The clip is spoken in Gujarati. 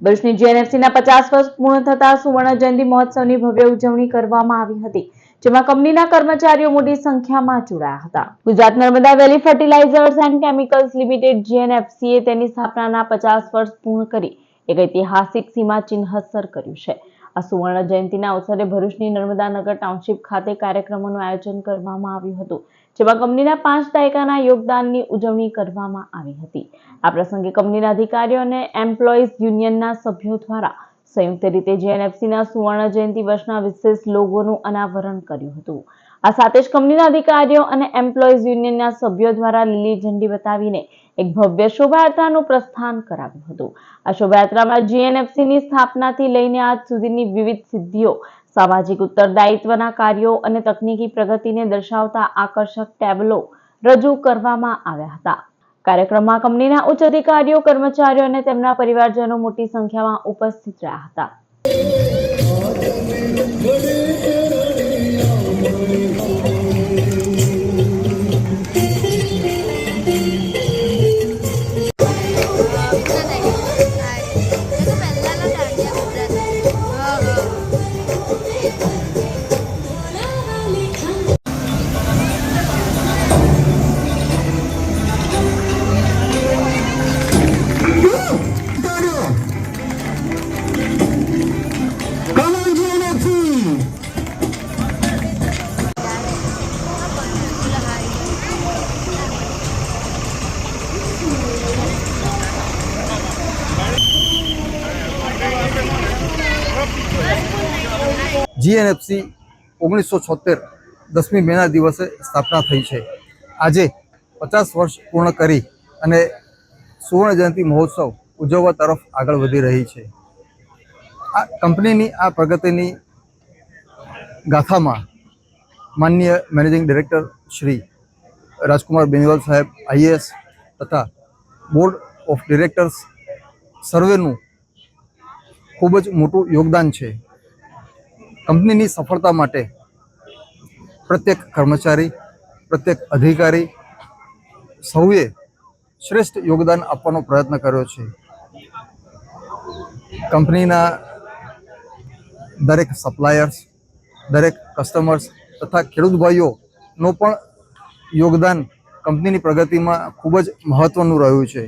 ભરૂચની જીએનએફસીના 50 વર્ષ પૂર્ણ થતા સુવર્ણ જયંતિ મહોત્સવની ભવ્ય ઉજવણી કરવામાં આવી હતી, જેમાં કંપનીના કર્મચારીઓ મોટી સંખ્યામાં જોડાયા હતા. ગુજરાત નર્મદા વેલી ફર્ટિલાઇઝર્સ એન્ડ કેમિકલ્સ લિમિટેડ જીએનએફસીએ તેની સ્થાપનાના 50 વર્ષ પૂર્ણ કરી એક ઐતિહાસિક સીમાચિહ્ન સર કર્યું છે. આ સુવર્ણ જયંતિના અવસરે ભરૂચની નર્મદાનગર ટાઉનશીપ ખાતે કાર્યક્રમોનું આયોજન કરવામાં આવ્યું હતું, જેમાં કંપનીના 5 દાયકાના યોગદાનની ઉજવણી કરવામાં આવી હતી. આ પ્રસંગે કંપનીના અધિકારીઓ અને એમ્પ્લોઈઝ યુનિયનના સભ્યો દ્વારા સંયુક્ત રીતે જીએનએફસીના સુવર્ણ જયંતિ વર્ષના વિશેષ લોગોનું અનાવરણ કર્યું હતું. આ સાથે જ કંપનીના અધિકારીઓ અને એમ્પ્લોઈઝ યુનિયનના સભ્યો દ્વારા લીલી ઝંડી બતાવીને એક ભવ્ય શોભાયાત્રાનું પ્રસ્થાન કરાવ્યું હતું. આ શોભાયાત્રામાં જીએનએફસીની સ્થાપનાથી લઈને આજ સુધીની વિવિધ સિદ્ધિઓ, સામાજિક ઉત્તરદાયિત્વના કાર્યો અને તકનીકી પ્રગતિને દર્શાવતા આકર્ષક ટેબલો રજૂ કરવામાં આવ્યા હતા. કાર્યક્રમમાં કંપનીના ઉચ્ચ અધિકારીઓ, કર્મચારીઓ અને તેમના પરિવારજનો મોટી સંખ્યામાં ઉપસ્થિત રહ્યા હતા. જીએનએફસી 1976 10મી મેના દિવસે સ્થાપના થઈ છે. આજે 50 વર્ષ પૂર્ણ કરી અને સુવર્ણ જયંતિ મહોત્સવ ઉજવવા તરફ આગળ વધી રહી છે. આ કંપનીની આ પ્રગતિની ગાથામાં માનનીય મેનેજિંગ ડિરેક્ટર શ્રી રાજકુમાર બેનીવાલ સાહેબ આઈએએસ તથા બોર્ડ ઓફ ડિરેક્ટર્સ સર્વેનું ખૂબ જ મોટું યોગદાન છે. કંપનીની સફળતા માટે પ્રત્યેક કર્મચારી, પ્રત્યેક અધિકારી સૌએ શ્રેષ્ઠ યોગદાન આપવાનો પ્રયત્ન કર્યો છે. કંપનીના દરેક સપ્લાયર્સ, દરેક કસ્ટમર્સ તથા ખેડૂત ભાઈઓનો પણ યોગદાન કંપનીની પ્રગતિમાં ખૂબ જ મહત્ત્વનું રહ્યું છે.